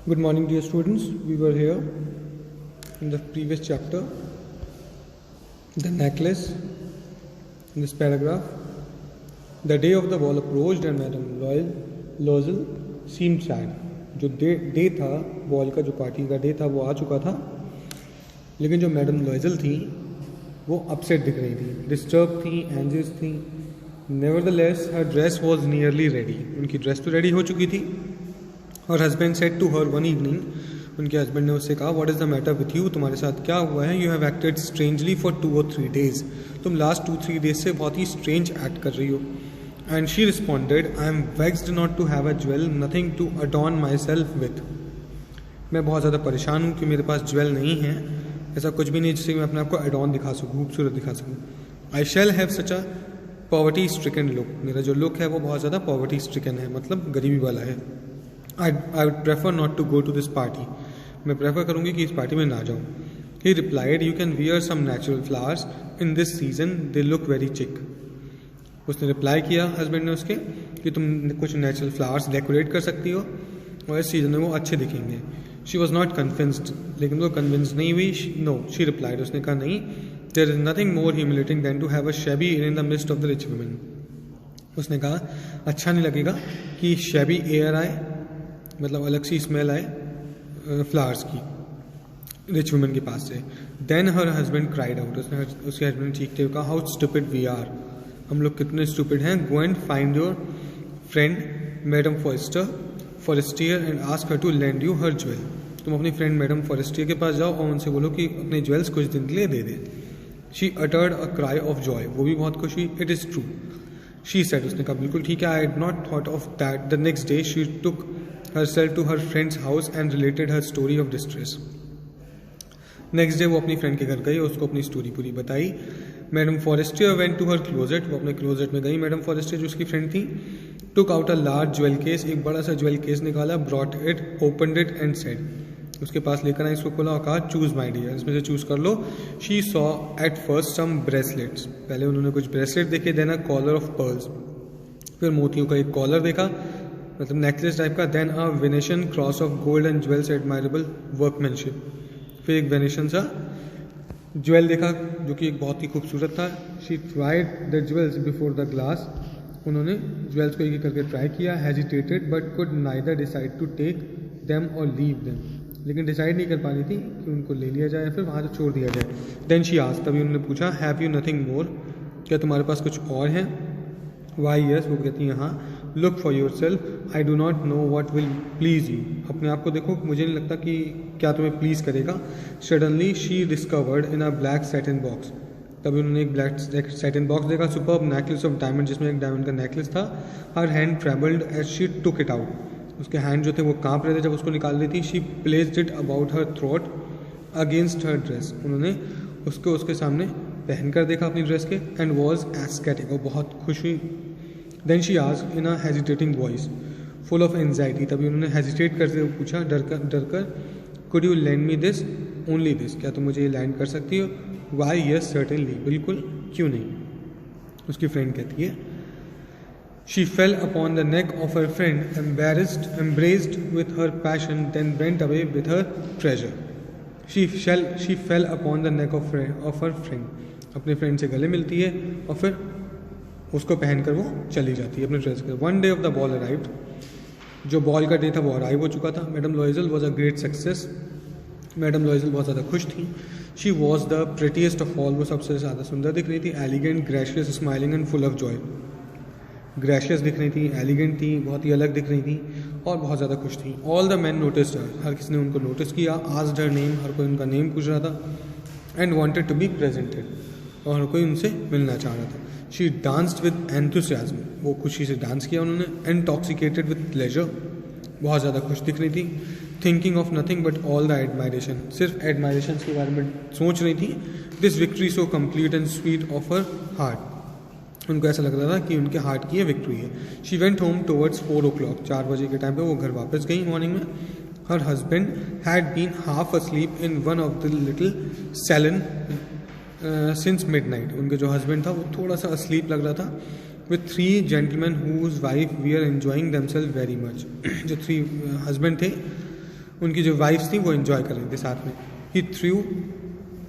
Good morning, dear students. We were here in the previous chapter, the necklace. In this paragraph, the day of the ball approached and Madame Loisel seemed sad. जो day था ball का, जो party का day था वो आ चुका था, लेकिन जो मैडम लॉयजल थी वो अपसेट दिख रही थी, डिस्टर्ब थी, एंजियस थी. Nevertheless her dress was nearly ready. उनकी ड्रेस तो रेडी हो चुकी थी. और husband said to her one evening, उनके हस्बैंड ने उससे कहा, what is the matter with you, तुम्हारे साथ क्या हुआ है. You have acted strangely for 2 or 3 days. तुम लास्ट 2-3 days से बहुत ही स्ट्रेंज एक्ट कर रही हो. And she responded, I am vexed not to have a jewel, nothing to adorn myself with. मैं बहुत ज़्यादा परेशान हूँ कि मेरे पास ज्वेल नहीं है, ऐसा कुछ भी नहीं जिससे मैं अपने आप को एडॉन दिखा सकूँ, खूबसूरत दिखा सकूँ. I shall have such a poverty stricken look. मेरा जो लुक है वो बहुत ज़्यादा पॉवर्टी स्ट्रिकन है, मतलब गरीबी वाला है. I would prefer not to go to this party. मैं प्रेफर करूँगी कि इस पार्टी में ना जाऊँ. He replied, you can wear some natural flowers in this season, they look very chic. उसने रिप्लाई किया हस्बैंड ने उसके कि तुम कुछ नेचुरल फ्लावर्स डेकोरेट कर सकती हो और इस सीजन में वो अच्छे दिखेंगे. शी वॉज नॉट कन्विंस्ड, लेकिन वो कन्विंस नहीं हुई. नो, शी रिप्लाइड, उसने कहा नहीं. There is nothing more humiliating than to have a shabby air in the midst of the rich women. उसने कहा अच्छा नहीं लगेगा कि शैबी एयर आए, मतलब अलग सी स्मेल आए फ्लावर्स की, रिच वुमेन के पास से. Then her husband cried out. उसके हस्बैंड ने चीखते हुए कहा, हाउ स्टूपिड वी आर, हम लोग कितने स्टूपिड हैं. Go and find your friend madam Forestier and ask her to lend you her jewel. तुम अपनी फ्रेंड मैडम फॉरेस्टियर के पास जाओ और उनसे बोलो कि अपने ज्वेल्स कुछ दिन के लिए दे दे. She uttered a cry of joy. वो भी बहुत खुश हुई. It is true, she said. उसने कहा बिल्कुल ठीक है. I had not thought of that. The next day she took herself to her friend's house and related her story of distress. Next day वो अपनी फ्रेंड के घर गई और उसको अपनी स्टोरी पूरी बताई. Madam Forestier went to her closet. वो अपने क्लोजेट में गई मैडम फॉरेस्टियर जो उसकी फ्रेंड थी. Took out a large jewel case. एक बड़ा सा ज्वेल केस निकाला. Brought it, opened it and said. उसके पास लेकर आई, इसको खोला और कहा, चूज माई डियर, इसमें से चूज कर लो. She saw at first some bracelets. पहले उन्होंने कुछ ब्रेसलेट देखे. Then a collar of pearls. फिर मोतियों का एक कॉलर देखा, मतलब नेकलेस टाइप का. Then a Venetian cross of gold and jewels admirable workmanship. फिर एक वेनेशियन सा ज्वेल देखा जो कि एक बहुत ही खूबसूरत था. She tried the jewels before the glass. उन्होंने ज्वेल्स को एक एक करके ट्राई किया. Hesitated but could neither decide to take them और लीव देम. लेकिन डिसाइड नहीं कर पा रही थी कि उनको ले लिया जाए या फिर वहाँ से छोड़ दिया जाए. देन शी आस्क्ड, तभी उन्होंने पूछा, हैव यू नथिंग मोर, क्या तुम्हारे पास कुछ और है. वाई यस, वो कहती हैं हाँ. Look for your self, I do not know what will please you. अपने आप को देखो, मुझे नहीं लगता कि क्या तुम्हें प्लीज़ करेगा. Suddenly she discovered in a black satin box. तभी उन्होंने एक ब्लैक सैटिन बॉक्स देखा. सुपर्ब नेकलेस ऑफ डायमंड, जिसमें एक डायमंड का नेकलेस था. Her hand trembled as she took it out. उसके हैंड जो थे वो काँप रहे थे जब उसको निकाल रही थी. She placed it about her throat against her dress. उन्होंने उसको उसके सामने पहन कर देखा अपनी ड्रेस के. एंड वॉज एस्केटिक, और बहुत खुश हुई. Then she asked in a hesitating voice full of anxiety. तभी उन्होंने हेजिटेट करते हुए पूछा, डर कर, could you lend me this, only this, क्या तुम मुझे ये लैंड कर सकती हो. वाई यस सर्टेनली, बिल्कुल, क्यों नहीं. उसकी फ्रेंड कहती है, she fell upon the neck of her friend, embraced with her passion, then went away with her treasure. She fell upon the neck of her friend. अपने फ्रेंड से गले मिलती है और फिर उसको पहनकर वो चली जाती है अपने ड्रेस के. One day of the ball arrived. जो बॉल का डे था वो अराइव हो चुका था. Madam Loisel was a great success. Madam Loisel बहुत ज़्यादा खुश थी. She was the prettiest of all. वो सबसे ज़्यादा सुंदर दिख रही थी. Elegant, gracious, smiling and full of joy. Gracious दिख रही थी, एलिगेंट थी, बहुत ही अलग दिख रही थी और बहुत ज़्यादा खुश थी. ऑल द मैन नोटिस्ड हर. हर किसी ने उनको नोटिस किया. Asked her name. हर कोई उनका नेम पूछ रहा था. And wanted to be presented. और हर कोई उनसे मिलना चाह रहा था. She danced with enthusiasm. वो खुशी से डांस किया उन्होंने. Intoxicated with pleasure. बहुत ज़्यादा खुश दिख रही थी. Thinking of nothing but all the admiration. सिर्फ एडमायरेशन के बारे में सोच रही थी. This victory so complete and sweet of her heart. उनको ऐसा लग रहा था कि उनके हार्ट की ये विक्ट्री है. She went home towards 4 o'clock. 4 बजे के टाइम पे वो घर वापस गई मॉर्निंग में. Her husband had been half asleep in one of the little salon since midnight. उनके जो हस्बैंड था वो थोड़ा सा अस्लीप लग रहा था. With 3 gentlemen whose wife we are enjoying themselves very much. जो 3 हस्बैंड थे उनकी जो वाइफ्स थी वो एंजॉय कर रही थी साथ में. ही थ्रू